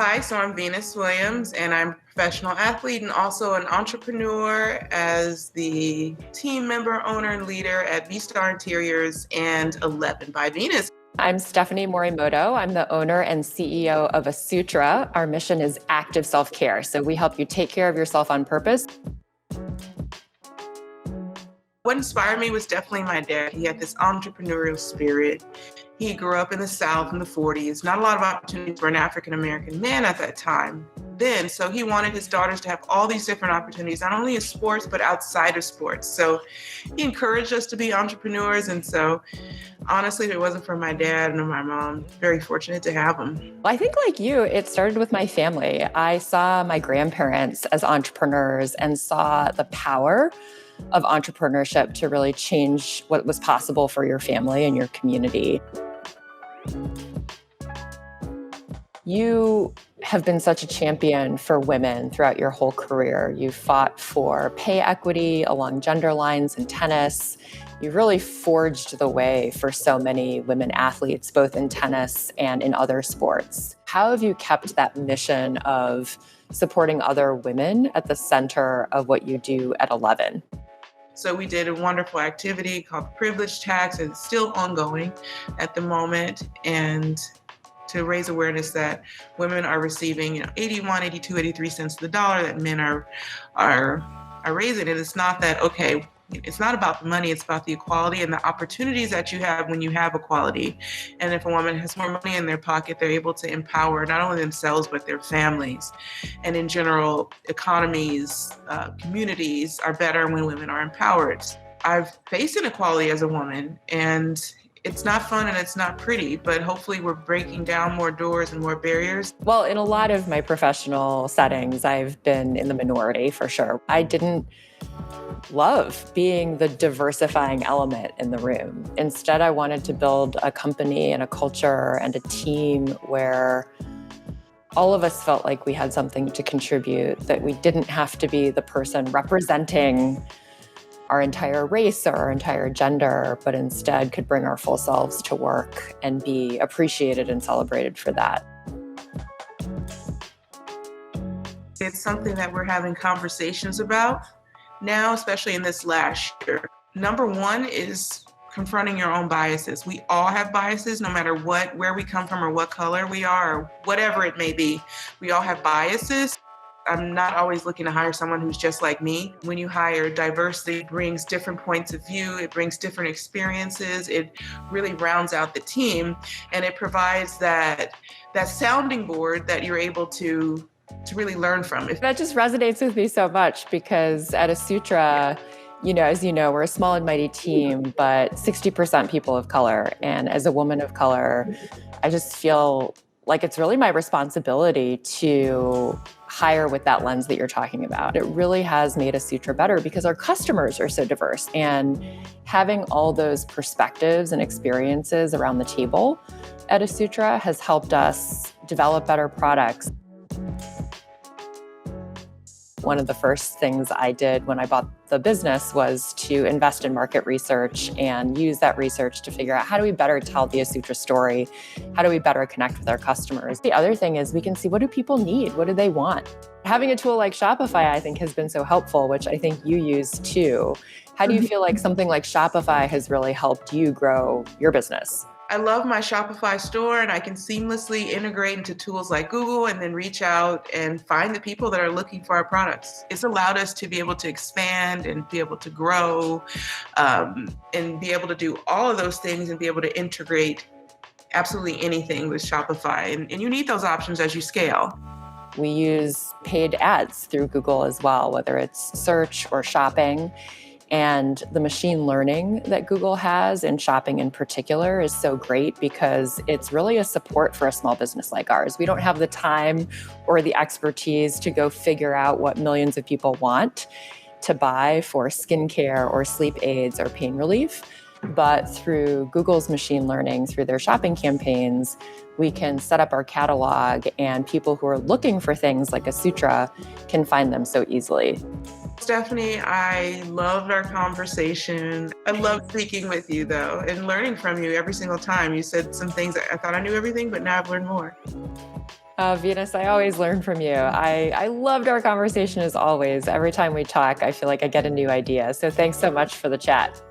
Hi, so I'm Venus Williams, and I'm a professional athlete and also an entrepreneur as the team member, owner, and leader at V-Star Interiors and 11 by Venus. I'm Stephanie Morimoto. I'm the owner and CEO of Asutra. Our mission is active self-care. So we help you take care of yourself on purpose. What inspired me was definitely my dad. He had this entrepreneurial spirit. He grew up in the South in the 40s. Not a lot of opportunities for an African-American man at that time. So he wanted his daughters to have all these different opportunities, not only in sports, but outside of sports. So he encouraged us to be entrepreneurs. And so honestly, if it wasn't for my dad and my mom, very fortunate to have them. I think like you, it started with my family. I saw my grandparents as entrepreneurs and saw the power of entrepreneurship to really change what was possible for your family and your community. You have been such a champion for women throughout your whole career. You fought for pay equity along gender lines in tennis. You really forged the way for so many women athletes, both in tennis and in other sports. How have you kept that mission of supporting other women at the center of what you do at 11? So we did a wonderful activity called the Privilege Tax, and it's still ongoing at the moment. And to raise awareness that women are receiving, 81, 82, 83 cents to the dollar that men are raising. And it's not that, okay, it's not about the money, it's about the equality and the opportunities that you have when you have equality. And if a woman has more money in their pocket, they're able to empower not only themselves, but their families. And in general, economies, communities are better when women are empowered. I've faced inequality as a woman, and it's not fun and it's not pretty, but hopefully we're breaking down more doors and more barriers. Well, in a lot of my professional settings, I've been in the minority for sure. I didn't love being the diversifying element in the room. Instead, I wanted to build a company and a culture and a team where all of us felt like we had something to contribute, that we didn't have to be the person representing our entire race or our entire gender, but instead could bring our full selves to work and be appreciated and celebrated for that. It's something that we're having conversations about now, especially in this last year. Number one is confronting your own biases. We all have biases, no matter where we come from or what color we are, or whatever it may be. We all have biases. I'm not always looking to hire someone who's just like me. When you hire, diversity brings different points of view, it brings different experiences, it really rounds out the team, and it provides that sounding board that you're able to really learn from. That just resonates with me so much because at Asutra, as you know, we're a small and mighty team, but 60% people of color. And as a woman of color, I just feel like it's really my responsibility to hire with that lens that you're talking about. It really has made Asutra better because our customers are so diverse, and having all those perspectives and experiences around the table at Asutra has helped us develop better products. One of the first things I did when I bought the business was to invest in market research and use that research to figure out how do we better tell the Asutra story? How do we better connect with our customers? The other thing is we can see, what do people need? What do they want? Having a tool like Shopify, I think, has been so helpful, which I think you use too. How do you feel like something like Shopify has really helped you grow your business? I love my Shopify store, and I can seamlessly integrate into tools like Google and then reach out and find the people that are looking for our products. It's allowed us to be able to expand and be able to grow and be able to do all of those things and be able to integrate absolutely anything with Shopify. And you need those options as you scale. We use paid ads through Google as well, whether it's search or shopping. And the machine learning that Google has in shopping in particular is so great because it's really a support for a small business like ours. We don't have the time or the expertise to go figure out what millions of people want to buy for skincare or sleep aids or pain relief. But through Google's machine learning, through their shopping campaigns, we can set up our catalog, and people who are looking for things like Asutra can find them so easily. Stephanie, I loved our conversation. I loved speaking with you, though, and learning from you every single time. You said some things that I thought I knew everything, but now I've learned more. Venus, I always learn from you. I loved our conversation as always. Every time we talk, I feel like I get a new idea. So thanks so much for the chat.